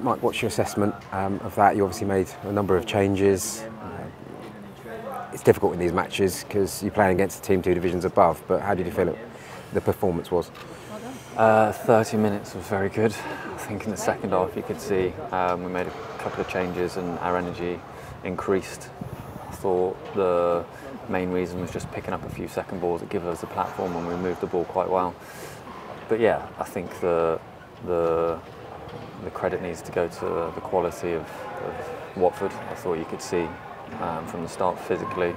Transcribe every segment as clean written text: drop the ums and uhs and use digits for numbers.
Mike, what's your assessment of that? You obviously made a number of changes. It's difficult in these matches because you're playing against a team 2 divisions above, but how did you feel the performance was? 30 minutes was very good. I think in the second half you could see we made a couple of changes and our energy increased. I thought the main reason was just picking up a few second balls that give us the platform and we moved the ball quite well. But yeah, I think the credit needs to go to the quality of Watford. I thought you could see from the start physically,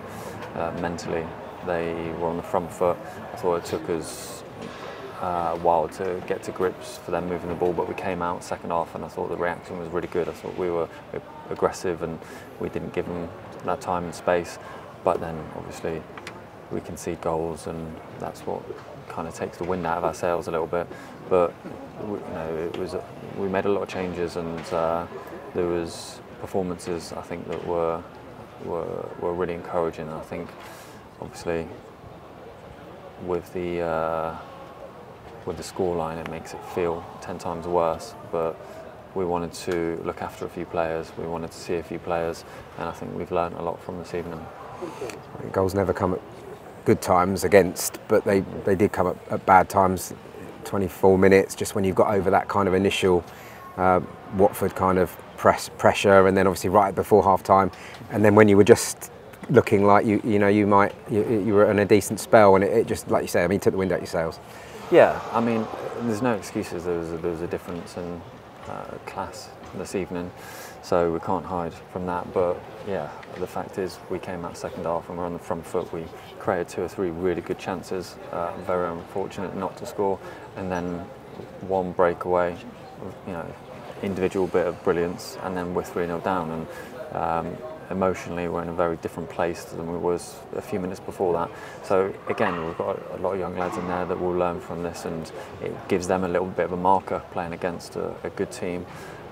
mentally, they were on the front foot. I thought it took us a while to get to grips for them moving the ball, but we came out second half and I thought the reaction was really good. I thought we were aggressive and we didn't give them that time and space, but then obviously we concede goals and that's what kind of takes the wind out of our sails a little bit. But we made a lot of changes and there was performances I think that were really encouraging. I think obviously with the scoreline it makes it feel 10 times worse, but we wanted to look after a few players, we wanted to see a few players, and I think we've learned a lot from this evening. Goals never come at good times against, but they did come at bad times. 24 minutes, just when you've got over that kind of initial Watford kind of pressure, and then obviously right before half time, and then when you were just looking like you were in a decent spell, and it just, like you say, I mean, took the wind out your sails. Yeah, I mean, there's no excuses. There was a difference in class this evening, so we can't hide from that. But yeah, the fact is we came out second half and we're on the front foot. We created 2 or 3 really good chances, very unfortunate not to score, and then one breakaway, individual bit of brilliance, and then we're 3-0 down, and emotionally we're in a very different place than we was a few minutes before that. So again, we've got a lot of young lads in there that will learn from this, and it gives them a little bit of a marker playing against a good team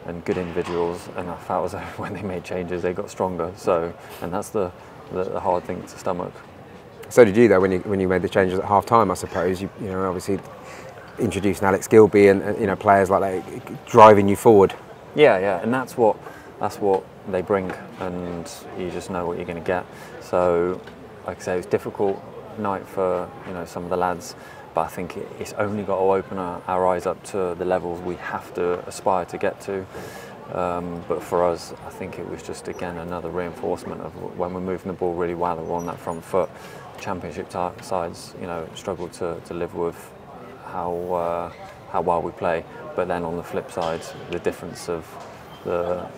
and good individuals, and I felt as though when they made changes they got stronger. So, and that's the hard thing to stomach. So did you though when you made the changes at half time, I suppose. You obviously introducing Alex Gilby and players like that driving you forward. Yeah, and that's what they bring, and you just know what you're going to get. So, like I say, it's a difficult night for some of the lads, but I think it's only got to open our eyes up to the levels we have to aspire to get to. But for us, I think it was just again another reinforcement of when we're moving the ball really well and we're on that front foot. Championship sides, struggle to live with how well we play. But then on the flip side, the difference of the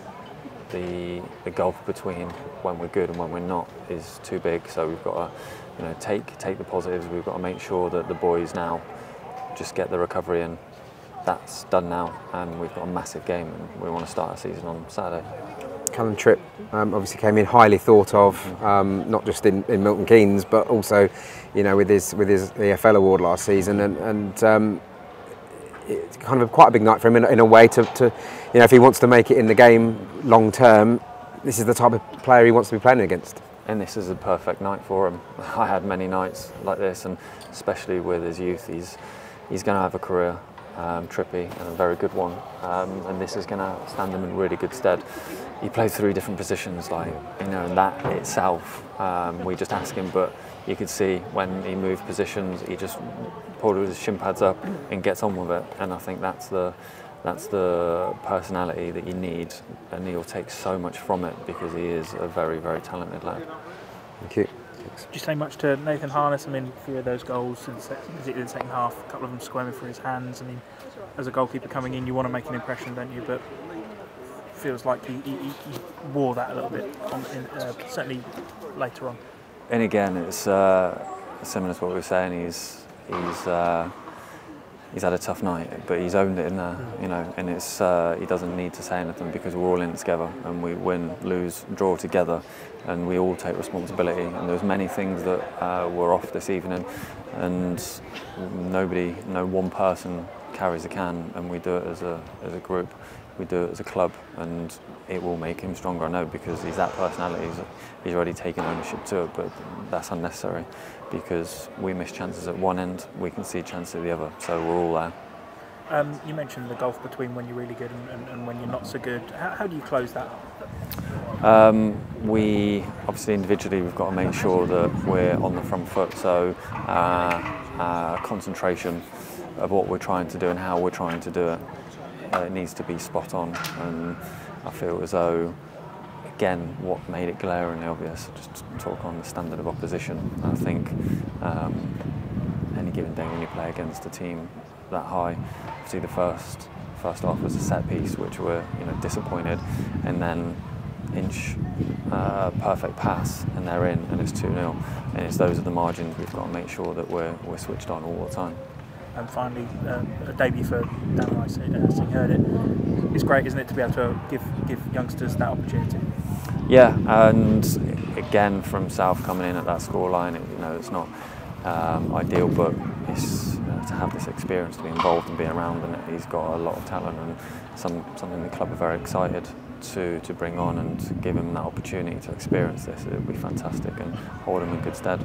gulf between when we're good and when we're not is too big. So we've got to take the positives. We've got to make sure that the boys now just get the recovery in. That's done now, and we've got a massive game, and we want to start our season on Saturday. Callum Tripp obviously came in highly thought of, not just in Milton Keynes, but also, with his EFL award last season, and it's kind of quite a big night for him in a way to if he wants to make it in the game long term, this is the type of player he wants to be playing against. And this is a perfect night for him. I had many nights like this, and especially with his youth, he's going to have a career. Trippy, and a very good one, and this is going to stand him in really good stead. He plays 3 different positions, and that itself, we just ask him, but you could see when he moved positions, he just pulled his shin pads up and gets on with it, and I think that's the personality that you need, and he'll take so much from it because he is a very, very talented lad. Thank you. Did you say much to Nathan Harness? I mean, a few of those goals, particularly in the second half, a couple of them squirming through his hands. I mean, as a goalkeeper coming in, you want to make an impression, don't you? But it feels like he wore that a little bit, certainly later on. And again, it's similar to what we were saying. He's had a tough night, but he's owned it in there, and it's he doesn't need to say anything because we're all in it together, and we win, lose, draw together, and we all take responsibility. And there's many things that were off this evening, and no one person carries a can, and we do it as a group, we do it as a club, and it will make him stronger, I know, because he's that personality. He's already taken ownership to it, but that's unnecessary because we miss chances at one end, we can see chances at the other, so we're all there. You mentioned the gulf between when you're really good and when you're not so good. How do you close that? We obviously individually we've got to make sure that we're on the front foot. So concentration of what we're trying to do and how we're trying to do it, it needs to be spot on. And I feel as though, again, what made it glaringly obvious, just to talk on the standard of opposition. I think any given day when you play against a team that high, obviously the first half was a set piece, which we're disappointed, and then perfect pass and they're in and it's 2-0, and it's those are the margins we've got to make sure that we're switched on all the time. And finally, a debut for Dan Rice, heard it. It's great, isn't it, to be able to give youngsters that opportunity? Yeah, and again from South coming in at that scoreline, it's not ideal, but it's to have this experience, to be involved and be around, and he's got a lot of talent and something the club are very excited to bring on and to give him that opportunity to experience this. It would be fantastic and hold him in good stead.